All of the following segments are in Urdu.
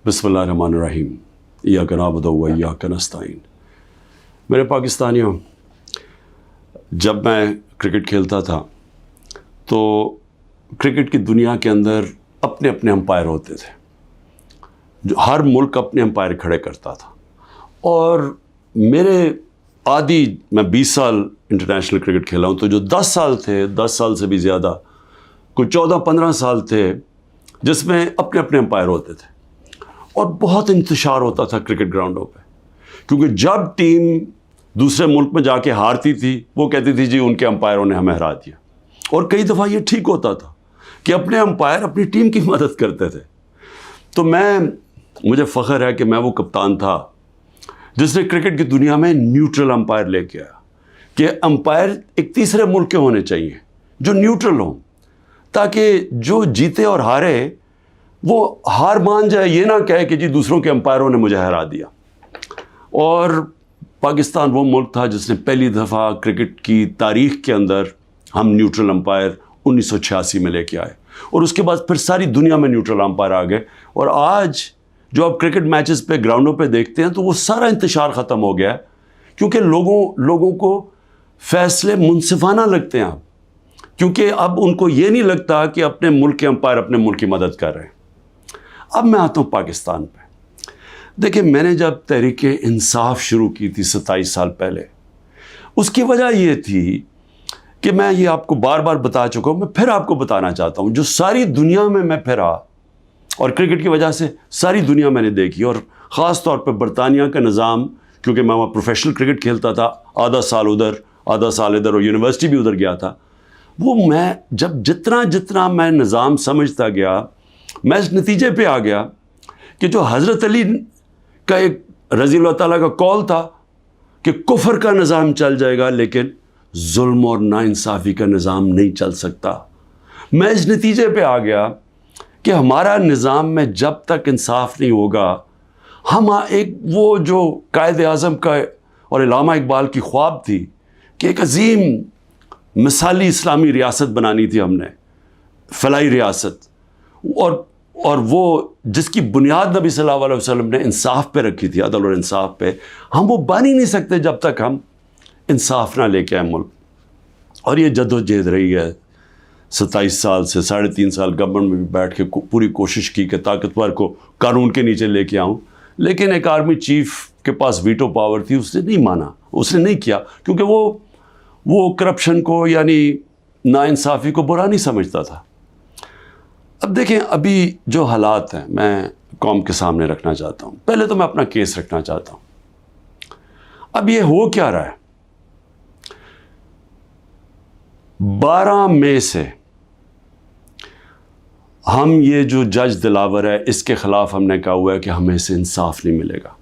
بسم اللہ الرحمن الرحیم ایاک نعبد و ایاک نستعین۔ میرے پاکستانیوں، جب میں کرکٹ کھیلتا تھا تو کرکٹ کی دنیا کے اندر اپنے اپنے امپائر ہوتے تھے، جو ہر ملک اپنے امپائر کھڑے کرتا تھا، اور میں 20 سال انٹرنیشنل کرکٹ کھیلا ہوں، تو جو 10 سال تھے، 10 سال سے بھی زیادہ، کوئی 14-15 سال تھے جس میں اپنے اپنے امپائر ہوتے تھے، اور بہت انتشار ہوتا تھا کرکٹ گراؤنڈوں پہ، کیونکہ جب ٹیم دوسرے ملک میں جا کے ہارتی تھی وہ کہتی تھی جی ان کے امپائروں نے ہمیں ہرا دیا، اور کئی دفعہ یہ ٹھیک ہوتا تھا کہ اپنے امپائر اپنی ٹیم کی مدد کرتے تھے۔ تو مجھے فخر ہے کہ میں وہ کپتان تھا جس نے کرکٹ کی دنیا میں نیوٹرل امپائر لے کے آیا، کہ امپائر ایک تیسرے ملک کے ہونے چاہیے جو نیوٹرل ہوں، تاکہ جو جیتے اور ہارے وہ ہار مان جائے، یہ نہ کہے کہ جی دوسروں کے امپائروں نے مجھے ہرا دیا۔ اور پاکستان وہ ملک تھا جس نے پہلی دفعہ کرکٹ کی تاریخ کے اندر ہم نیوٹرل امپائر 1986 میں لے کے آئے، اور اس کے بعد پھر ساری دنیا میں نیوٹرل امپائر آ گئے، اور آج جو آپ کرکٹ میچز پہ گراؤنڈوں پہ دیکھتے ہیں تو وہ سارا انتشار ختم ہو گیا ہے، کیونکہ لوگوں کو فیصلے منصفانہ لگتے ہیں اب، کیونکہ اب ان کو یہ نہیں لگتا کہ اپنے ملک کے امپائر اپنے ملک کی مدد کر رہے ہیں۔ اب میں آتا ہوں پاکستان پہ۔ دیکھیں، میں نے جب تحریک انصاف شروع کی تھی 27 سال پہلے، اس کی وجہ یہ تھی کہ میں یہ آپ کو بار بار بتا چکا ہوں، میں پھر آپ کو بتانا چاہتا ہوں، جو ساری دنیا میں پھرا، اور کرکٹ کی وجہ سے ساری دنیا میں نے دیکھی، اور خاص طور پہ برطانیہ کا نظام، کیونکہ میں وہاں پروفیشنل کرکٹ کھیلتا تھا، آدھا سال ادھر آدھا سال ادھر، اور یونیورسٹی بھی ادھر گیا تھا، وہ میں جتنا میں نظام سمجھتا گیا، میں اس نتیجے پہ آ گیا کہ جو حضرت علی کا ایک رضی اللہ تعالیٰ کا قول تھا کہ کفر کا نظام چل جائے گا لیکن ظلم اور ناانصافی کا نظام نہیں چل سکتا، میں اس نتیجے پہ آ گیا کہ ہمارا نظام میں جب تک انصاف نہیں ہوگا، ہم وہ جو قائد اعظم کا اور علامہ اقبال کی خواب تھی کہ ایک عظیم مثالی اسلامی ریاست بنانی تھی، ہم نے فلاحی ریاست، اور وہ جس کی بنیاد نبی صلی اللہ علیہ وسلم نے انصاف پہ رکھی تھی، عدل اور انصاف پہ، ہم وہ بن ہی نہیں سکتے جب تک ہم انصاف نہ لے کے آئے ملک۔ اور یہ جدوجہد رہی ہے 27 سال سے، 3.5 سال گورنمنٹ میں بھی بیٹھ کے پوری کوشش کی کہ طاقتور کو قانون کے نیچے لے کے آؤں، لیکن ایک آرمی چیف کے پاس ویٹو پاور تھی، اس نے نہیں مانا، اس نے نہیں کیا، کیونکہ وہ کرپشن کو، یعنی ناانصافی کو برا نہیں سمجھتا تھا۔ اب دیکھیں، ابھی جو حالات ہیں میں قوم کے سامنے رکھنا چاہتا ہوں۔ پہلے تو میں اپنا کیس رکھنا چاہتا ہوں۔ اب یہ ہو کیا رہا ہے؟ 12 مئی سے ہم یہ جو جج دلاور ہے اس کے خلاف ہم نے کہا ہوا ہے کہ ہمیں اسے انصاف نہیں ملے گا۔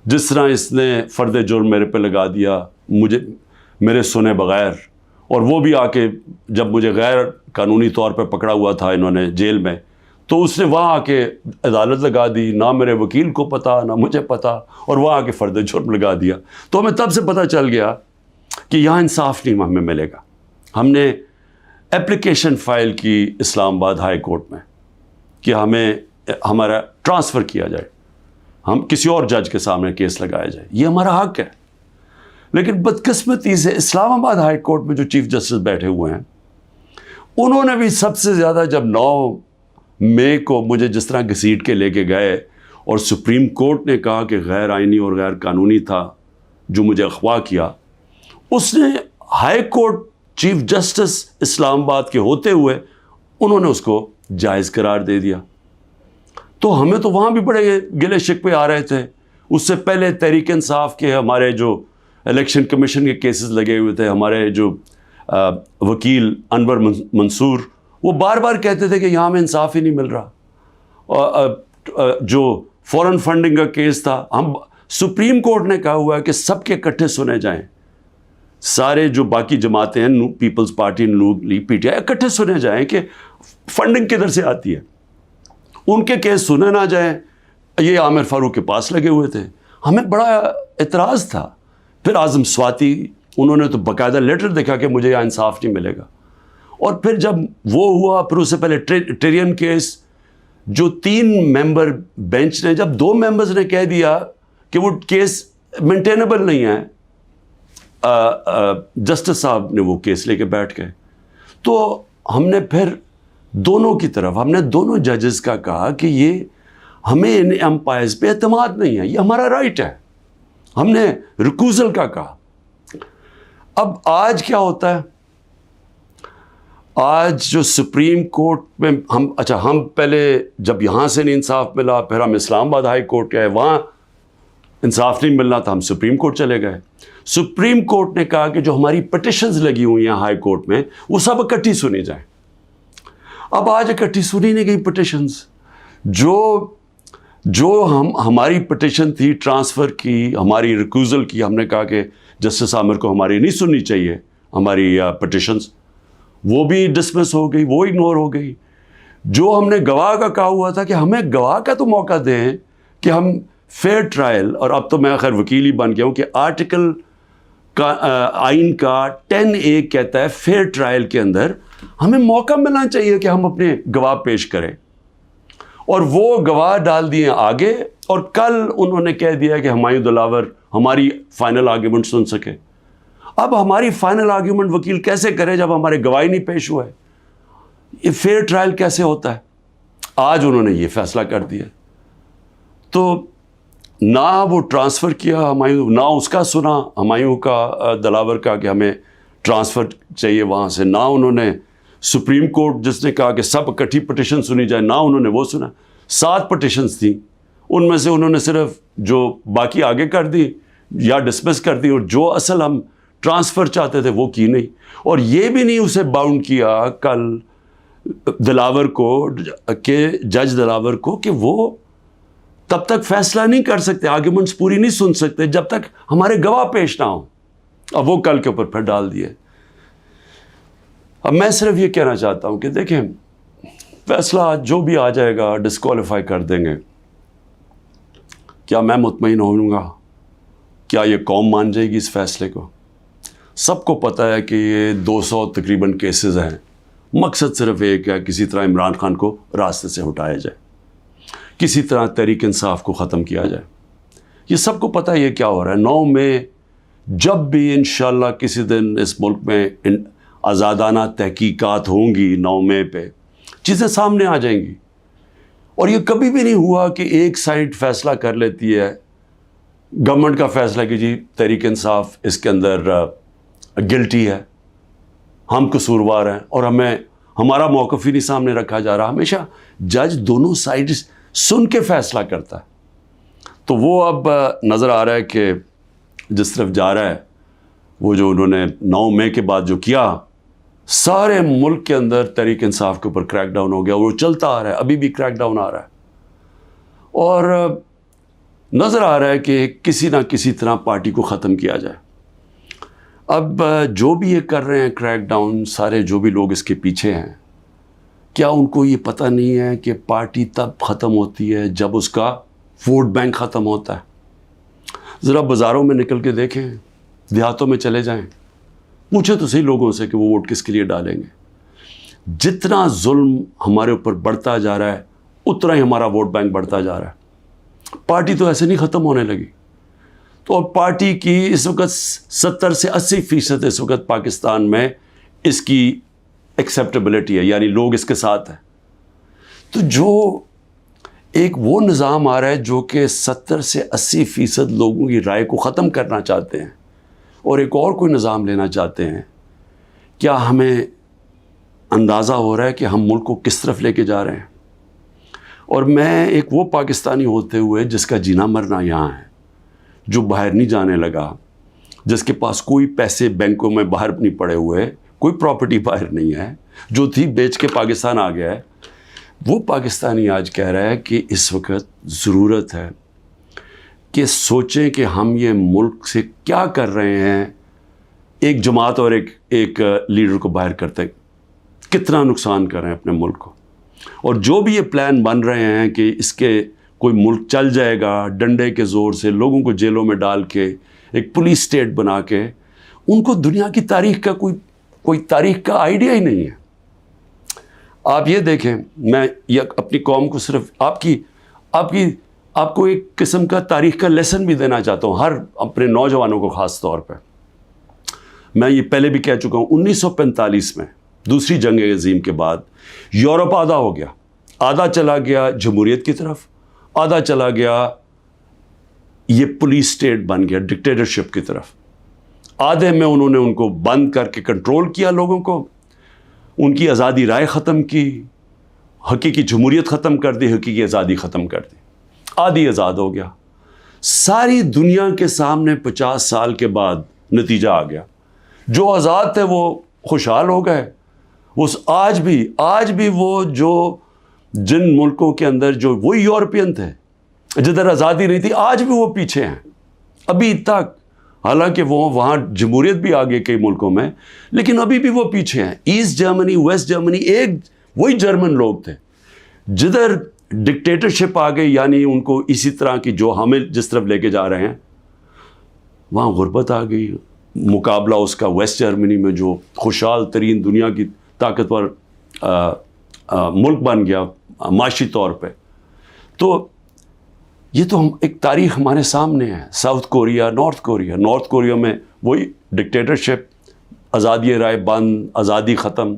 جس طرح اس نے فرد جرم میرے پہ لگا دیا، میرے سنے بغیر، اور وہ بھی آ کے جب مجھے غیر قانونی طور پہ پکڑا ہوا تھا انہوں نے جیل میں، تو اس نے وہاں آ کے عدالت لگا دی، نہ میرے وکیل کو پتا نہ مجھے پتا، اور وہاں آ کے فرد جرم لگا دیا۔ تو ہمیں تب سے پتہ چل گیا کہ یہاں انصاف نہیں ہمیں ملے گا۔ ہم نے اپلیکیشن فائل کی اسلام آباد ہائی کورٹ میں کہ ہمارا ٹرانسفر کیا جائے، ہم کسی اور جج کے سامنے کیس لگایا جائے، یہ ہمارا حق ہے۔ لیکن بدقسمتی سے اسلام آباد ہائی کورٹ میں جو چیف جسٹس بیٹھے ہوئے ہیں، انہوں نے بھی سب سے زیادہ، جب 9 مئی کو مجھے جس طرح گھسیٹ کے لے کے گئے اور سپریم کورٹ نے کہا کہ غیر آئینی اور غیر قانونی تھا جو مجھے اغوا کیا، اس نے ہائی کورٹ چیف جسٹس اسلام آباد کے ہوتے ہوئے انہوں نے اس کو جائز قرار دے دیا۔ تو ہمیں تو وہاں بھی بڑے گلے شکوے آ رہے تھے۔ اس سے پہلے تحریک انصاف کے ہمارے جو الیکشن کمیشن کے کیسز لگے ہوئے تھے، ہمارے جو وکیل انور منصور، وہ بار بار کہتے تھے کہ یہاں ہمیں انصاف ہی نہیں مل رہا۔ جو فورن فنڈنگ کا کیس تھا، سپریم کورٹ نے کہا ہوا ہے کہ سب کے اکٹھے سنے جائیں، سارے جو باقی جماعتیں ہیں، پیپلز پارٹی، نون لیگ، پی ٹی آئی، اکٹھے سنے جائیں کہ فنڈنگ کدھر سے آتی ہے، ان کے کیس سنے نہ جائیں۔ یہ عامر فاروق کے پاس لگے ہوئے تھے، ہمیں بڑا اعتراض تھا۔ پھر اعظم سواتی، انہوں نے تو باقاعدہ لیٹر دیکھا کہ مجھے یہاں انصاف نہیں ملے گا، اور پھر جب وہ ہوا، پھر اس سے پہلے ٹیرین کیس جو 3 ممبر بینچ نے، جب 2 ممبرز نے کہہ دیا کہ وہ کیس مینٹینیبل نہیں ہے، جسٹس صاحب نے وہ کیس لے کے بیٹھ گئے. تو ہم نے پھر دونوں کی طرف، ہم نے دونوں ججز کا کہا کہ یہ ہمیں ان امپائرز پہ اعتماد نہیں ہے، یہ ہمارا رائٹ ہے. ہم نے ریکوزل کا کہا. اب آج کیا ہوتا ہے؟ آج جو سپریم کورٹ میں ہم پہلے جب یہاں سے نہیں انصاف ملا، پھر ہم اسلام آباد ہائی کورٹ گئے، وہاں انصاف نہیں ملنا تو ہم سپریم کورٹ چلے گئے. سپریم کورٹ نے کہا کہ جو ہماری پٹیشنز لگی ہوئی ہیں ہائی کورٹ میں وہ سب اکٹھی سنی جائیں. اب آج اکٹھی سنی نہیں گئی پٹیشنز. جو ہماری پٹیشن تھی ٹرانسفر کی، ہماری ریکوزل کی، ہم نے کہا کہ جسٹس عامر کو ہماری نہیں سننی چاہیے ہماری پٹیشنز، وہ بھی ڈسمس ہو گئی، وہ اگنور ہو گئی. جو ہم نے گواہ کا کہا ہوا تھا کہ ہمیں گواہ کا تو موقع دیں کہ ہم فیئر ٹرائل، اور اب تو میں خیر وکیل ہی بن گیا ہوں کہ آرٹیکل کا آئین کا 10A کہتا ہے فیئر ٹرائل کے اندر ہمیں موقع ملنا چاہیے کہ ہم اپنے گواہ پیش کریں. اور وہ گواہ ڈال دیے آگے، اور کل انہوں نے کہہ دیا کہ ہمایوں دلاور ہماری فائنل آرگیومنٹ سن سکے. اب ہماری فائنل آرگیومنٹ وکیل کیسے کرے جب ہمارے گواہی نہیں پیش ہوا ہے؟ یہ فیئر ٹرائل کیسے ہوتا ہے؟ آج انہوں نے یہ فیصلہ کر دیا. تو نہ وہ ٹرانسفر کیا ہمایوں، نہ اس کا سنا ہمایوں کا دلاور کا کہ ہمیں ٹرانسفر چاہیے وہاں سے، نہ انہوں نے سپریم کورٹ جس نے کہا کہ سب اکٹھی پٹیشن سنی جائے، نہ انہوں نے وہ سنا. 7 پٹیشنز تھیں، ان میں سے انہوں نے صرف جو باقی آگے کر دی یا ڈسمس کر دی، اور جو اصل ہم ٹرانسفر چاہتے تھے وہ کی نہیں. اور یہ بھی نہیں اسے باؤنڈ کیا کل دلاور کو، کہ جج دلاور کو، کہ وہ تب تک فیصلہ نہیں کر سکتے، آرگیومنٹس پوری نہیں سن سکتے جب تک ہمارے گواہ پیش نہ ہوں. اب وہ کل کے اوپر پھر ڈال دیے. اب میں صرف یہ کہنا چاہتا ہوں کہ دیکھیں، فیصلہ جو بھی آ جائے گا ڈسکوالیفائی کر دیں گے. کیا میں مطمئن ہوں گا؟ کیا یہ قوم مان جائے گی اس فیصلے کو؟ سب کو پتہ ہے کہ یہ 200 تقریباً کیسز ہیں. مقصد صرف ایک ہے، کسی طرح عمران خان کو راستے سے ہٹایا جائے، کسی طرح تحریک انصاف کو ختم کیا جائے. یہ سب کو پتہ ہے یہ کیا ہو رہا ہے. 9 مئی جب بھی انشاءاللہ کسی دن اس ملک میں آزادانہ تحقیقات ہوں گی، 9 مئی پہ چیزیں سامنے آ جائیں گی. اور یہ کبھی بھی نہیں ہوا کہ ایک سائڈ فیصلہ کر لیتی ہے، گورنمنٹ کا فیصلہ کہ جی تحریک انصاف اس کے اندر گلٹی ہے، ہم قصوروار ہیں، اور ہمیں ہمارا موقف ہی نہیں سامنے رکھا جا رہا. ہمیشہ جج دونوں سائڈ سن کے فیصلہ کرتا ہے. تو وہ اب نظر آ رہا ہے کہ جس طرف جا رہا ہے، وہ جو انہوں نے 9 مئی کے بعد جو کیا، سارے ملک کے اندر تحریک انصاف کے اوپر کریک ڈاؤن ہو گیا. وہ چلتا آ رہا ہے، ابھی بھی کریک ڈاؤن آ رہا ہے. اور نظر آ رہا ہے کہ کسی نہ کسی طرح پارٹی کو ختم کیا جائے. اب جو بھی یہ کر رہے ہیں کریک ڈاؤن، سارے جو بھی لوگ اس کے پیچھے ہیں، کیا ان کو یہ پتہ نہیں ہے کہ پارٹی تب ختم ہوتی ہے جب اس کا ووٹ بینک ختم ہوتا ہے؟ ذرا بازاروں میں نکل کے دیکھیں، دیہاتوں میں چلے جائیں، پوچھیں تو صحیح لوگوں سے کہ وہ ووٹ کس کے لیے ڈالیں گے. جتنا ظلم ہمارے اوپر بڑھتا جا رہا ہے اتنا ہی ہمارا ووٹ بینک بڑھتا جا رہا ہے. پارٹی تو ایسے نہیں ختم ہونے لگی. تو پارٹی کی اس وقت 70 سے 80% اس وقت پاکستان میں اس کی ایکسیپٹیبلٹی ہے، یعنی لوگ اس کے ساتھ ہیں. تو جو ایک وہ نظام آ رہا ہے جو کہ 70 سے 80% لوگوں کی رائے کو ختم کرنا چاہتے ہیں، اور ایک اور کوئی نظام لینا چاہتے ہیں. کیا ہمیں اندازہ ہو رہا ہے کہ ہم ملک کو کس طرف لے کے جا رہے ہیں؟ اور میں ایک وہ پاکستانی ہوتے ہوئے جس کا جینا مرنا یہاں ہے، جو باہر نہیں جانے لگا، جس کے پاس کوئی پیسے بینکوں میں باہر نہیں پڑے ہوئے، کوئی پراپرٹی باہر نہیں ہے، جو تھی بیچ کے پاکستان آ گیا ہے، وہ پاکستانی آج کہہ رہا ہے کہ اس وقت ضرورت ہے کہ سوچیں کہ ہم یہ ملک سے کیا کر رہے ہیں. ایک جماعت اور ایک لیڈر کو باہر کرتے کتنا نقصان کر رہے ہیں اپنے ملک کو. اور جو بھی یہ پلان بن رہے ہیں کہ اس کے کوئی ملک چل جائے گا ڈنڈے کے زور سے، لوگوں کو جیلوں میں ڈال کے، ایک پولیس اسٹیٹ بنا کے، ان کو دنیا کی تاریخ کا کوئی تاریخ کا آئیڈیا ہی نہیں ہے. آپ یہ دیکھیں، میں یہ اپنی قوم کو صرف آپ کو ایک قسم کا تاریخ کا لیسن بھی دینا چاہتا ہوں، ہر اپنے نوجوانوں کو خاص طور پہ. میں یہ پہلے بھی کہہ چکا ہوں، 1945 میں دوسری جنگ عظیم کے بعد یورپ آدھا ہو گیا، آدھا چلا گیا جمہوریت کی طرف، آدھا چلا گیا یہ پولیس اسٹیٹ بن گیا ڈکٹیٹرشپ کی طرف. آدھے میں انہوں نے ان کو بند کر کے کنٹرول کیا، لوگوں کو ان کی آزادی رائے ختم کی، حقیقی جمہوریت ختم کر دی، حقیقی آزادی ختم کر دی، آدھی آزاد ہو گیا. ساری دنیا کے سامنے 50 سال کے بعد نتیجہ آ گیا. جو آزاد تھے وہ خوشحال ہو گئے. آج بھی وہ جو جن ملکوں کے اندر جو وہی یورپین تھے جدھر آزادی نہیں تھی، آج بھی وہ پیچھے ہیں ابھی تک. حالانکہ وہاں جمہوریت بھی آ گئی کئی ملکوں میں، لیکن ابھی بھی وہ پیچھے ہیں. ایسٹ جرمنی، ویسٹ جرمنی ایک وہی جرمن لوگ تھے. جدھر ڈکٹیٹرشپ آ گئی، یعنی ان کو اسی طرح کی جو ہمیں جس طرف لے کے جا رہے ہیں، وہاں غربت آ گئی. مقابلہ اس کا ویسٹ جرمنی میں جو خوشحال ترین دنیا کی طاقتور ملک بن گیا معاشی طور پہ. تو یہ تو ایک تاریخ ہمارے سامنے ہے. ساؤتھ کوریا، نارتھ کوریا میں وہی ڈکٹیٹرشپ، آزادی رائے بند، آزادی ختم.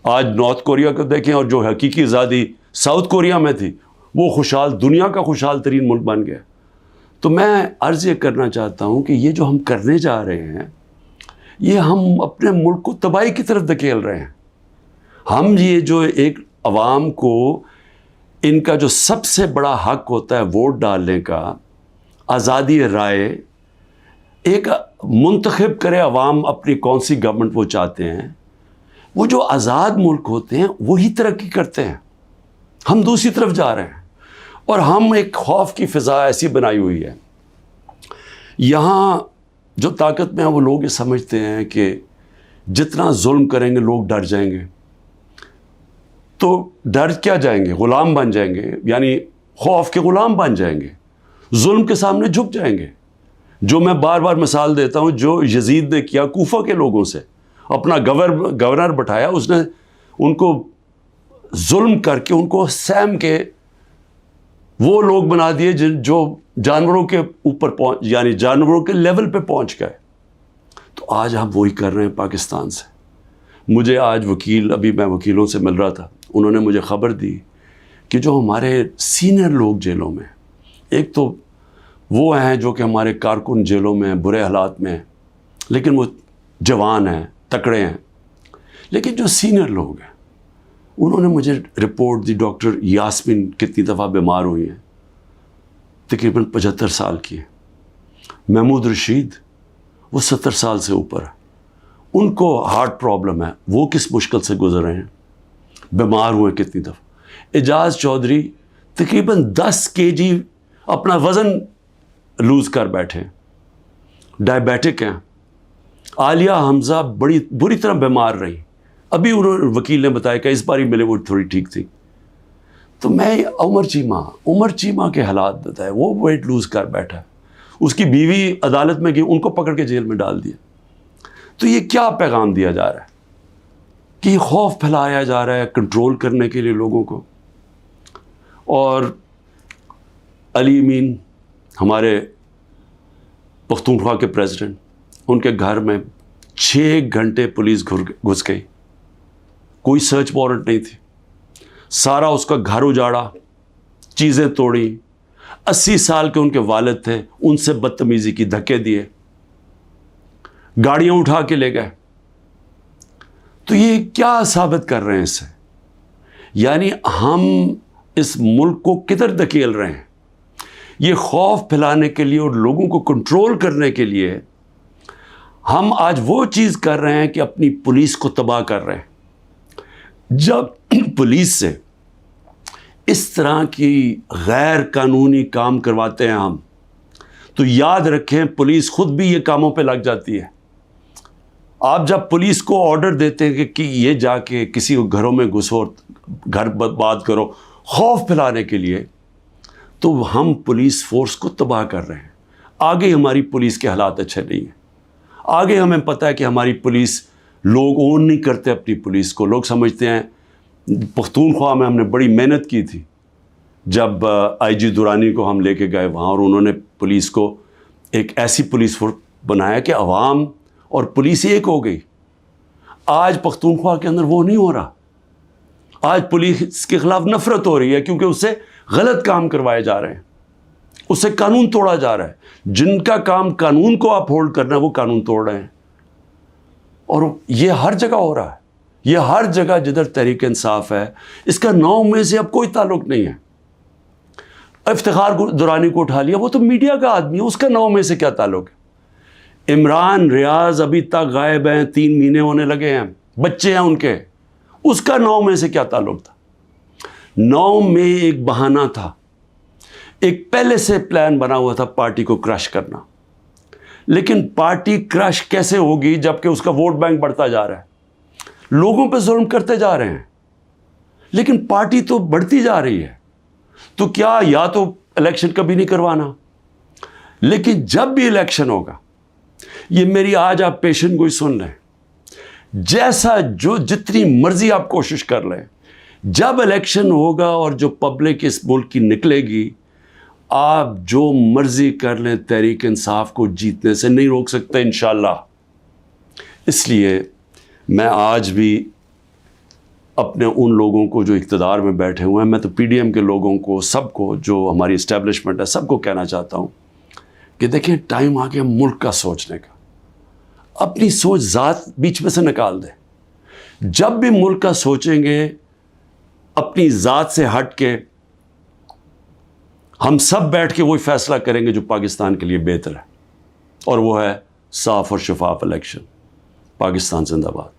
آج نارتھ کوریا کو دیکھیں، اور جو حقیقی آزادی ساؤتھ کوریا میں تھی، وہ دنیا کا خوشحال ترین ملک بن گیا. تو میں عرض یہ کرنا چاہتا ہوں کہ یہ جو ہم کرنے جا رہے ہیں، یہ ہم اپنے ملک کو تباہی کی طرف دھکیل رہے ہیں. ہم یہ جو ایک عوام کو ان کا جو سب سے بڑا حق ہوتا ہے ووٹ ڈالنے کا، آزادی رائے، ایک منتخب کرے عوام اپنی کون سی گورنمنٹ وہ چاہتے ہیں. وہ جو آزاد ملک ہوتے ہیں وہی ترقی کرتے ہیں. ہم دوسری طرف جا رہے ہیں، اور ہم ایک خوف کی فضا ایسی بنائی ہوئی ہے. یہاں جو طاقت میں ہیں وہ لوگ یہ سمجھتے ہیں کہ جتنا ظلم کریں گے لوگ ڈر جائیں گے. تو ڈر کیا جائیں گے؟ غلام بن جائیں گے، یعنی خوف کے غلام بن جائیں گے، ظلم کے سامنے جھک جائیں گے. جو میں بار بار مثال دیتا ہوں، جو یزید نے کیا کوفہ کے لوگوں سے، اپنا گورنر بٹھایا، اس نے ان کو ظلم کر کے ان کو سیم کے وہ لوگ بنا دیے جو جانوروں کے اوپر یعنی جانوروں کے لیول پہ پہنچ گئے. تو آج ہم وہی کر رہے ہیں پاکستان سے. مجھے آج ابھی میں وکیلوں سے مل رہا تھا، انہوں نے مجھے خبر دی کہ جو ہمارے سینئر لوگ جیلوں میں، ایک تو وہ ہیں جو کہ ہمارے کارکن جیلوں میں برے حالات میں ہیں، لیکن وہ جوان ہیں، تکڑے ہیں. لیکن جو سینئر لوگ ہیں، انہوں نے مجھے رپورٹ دی، ڈاکٹر یاسمین کتنی دفعہ بیمار ہوئی ہیں، تقریباً 75 سال کی ہیں. محمود رشید، وہ 70 سال سے اوپر ہے، ان کو ہارٹ پرابلم ہے، وہ کس مشکل سے گزر رہے ہیں، بیمار ہوئے کتنی دفعہ. اعجاز چودھری تقریباً 10 kg اپنا وزن لوز کر بیٹھے ہیں، ڈائبیٹک ہیں. عالیہ حمزہ بڑی بری طرح بیمار رہی، ابھی وکیل نے بتایا کہ اس بار ہی ملے وہ تھوڑی ٹھیک تھی. تو میں عمر چیمہ کے حالات بتائے، وہ ویٹ لوز کر بیٹھا ہے، اس کی بیوی عدالت میں گئی، ان کو پکڑ کے جیل میں ڈال دیا. تو یہ کیا پیغام دیا جا رہا ہے کہ یہ خوف پھیلایا جا رہا ہے کنٹرول کرنے کے لیے لوگوں کو. اور علی امین، ہمارے پختونخوا کے پریزیڈنٹ، ان کے گھر میں 6 گھنٹے پولیس گھس گئی، کوئی سرچ وارنٹ نہیں تھی. سارا اس کا گھر اجاڑا، چیزیں توڑی. 80 سال کے ان کے والد تھے، ان سے بدتمیزی کی، دھکے دیے، گاڑیاں اٹھا کے لے گئے. تو یہ کیا ثابت کر رہے ہیں اس سے؟ یعنی ہم اس ملک کو کدھر دھکیل رہے ہیں؟ یہ خوف پھیلانے کے لیے اور لوگوں کو کنٹرول کرنے کے لیے ہم آج وہ چیز کر رہے ہیں کہ اپنی پولیس کو تباہ کر رہے ہیں. جب پولیس سے اس طرح کی غیر قانونی کام کرواتے ہیں ہم، تو یاد رکھیں پولیس خود بھی یہ کاموں پہ لگ جاتی ہے. آپ جب پولیس کو آرڈر دیتے ہیں کہ یہ جا کے کسی گھروں میں گھسو، گھر برباد کرو، خوف پھیلانے کے لیے، تو ہم پولیس فورس کو تباہ کر رہے ہیں. آگے ہماری پولیس کے حالات اچھے نہیں ہیں. آگے ہمیں پتہ ہے کہ ہماری پولیس، لوگ اون نہیں کرتے اپنی پولیس کو. لوگ سمجھتے ہیں پختونخوا میں ہم نے بڑی محنت کی تھی جب آئی جی درانی کو ہم لے کے گئے وہاں، اور انہوں نے پولیس کو ایک ایسی پولیس فورس بنایا کہ عوام اور پولیس ایک ہو گئی. آج پختونخوا کے اندر وہ نہیں ہو رہا. آج پولیس کے خلاف نفرت ہو رہی ہے کیونکہ اس سے غلط کام کروائے جا رہے ہیں، اس سے قانون توڑا جا رہا ہے. جن کا کام قانون کو اپ ہولڈ کرنا ہے وہ قانون توڑ رہے ہیں، اور یہ ہر جگہ ہو رہا ہے. یہ ہر جگہ جدھر تحریک انصاف ہے. اس کا 9 میں سے اب کوئی تعلق نہیں ہے. افتخار درانی کو اٹھا لیا، وہ تو میڈیا کا آدمی ہے، اس کا 9 میں سے کیا تعلق ہے؟ عمران ریاض ابھی تک غائب ہیں، 3 مہینے ہونے لگے ہیں، بچے ہیں ان کے، اس کا 9 میں سے کیا تعلق تھا؟ 9 میں ایک بہانہ تھا، ایک پہلے سے پلان بنا ہوا تھا پارٹی کو کرش کرنا. لیکن پارٹی کرش کیسے ہوگی جبکہ اس کا ووٹ بینک بڑھتا جا رہا ہے، لوگوں پہ ظلم کرتے جا رہے ہیں، لیکن پارٹی تو بڑھتی جا رہی ہے. تو کیا یا تو الیکشن کبھی نہیں کروانا، لیکن جب بھی الیکشن ہوگا، یہ میری آج آپ پیشن گوئی سن لیں، جیسا جو جتنی مرضی آپ کوشش کر لیں، جب الیکشن ہوگا اور جو پبلک اس ملک کی نکلے گی، آپ جو مرضی کر لیں، تحریک انصاف کو جیتنے سے نہیں روک سکتے انشاءاللہ. اس لیے میں آج بھی اپنے ان لوگوں کو جو اقتدار میں بیٹھے ہوئے ہیں، میں تو پی ڈی ایم کے لوگوں کو، سب کو، جو ہماری اسٹیبلشمنٹ ہے، سب کو کہنا چاہتا ہوں کہ دیکھیں ٹائم آ گیا ملک کا سوچنے کا. اپنی سوچ ذات بیچ میں سے نکال دیں. جب بھی ملک کا سوچیں گے اپنی ذات سے ہٹ کے، ہم سب بیٹھ کے وہی فیصلہ کریں گے جو پاکستان کے لیے بہتر ہے، اور وہ ہے صاف اور شفاف الیکشن. پاکستان زندہ باد.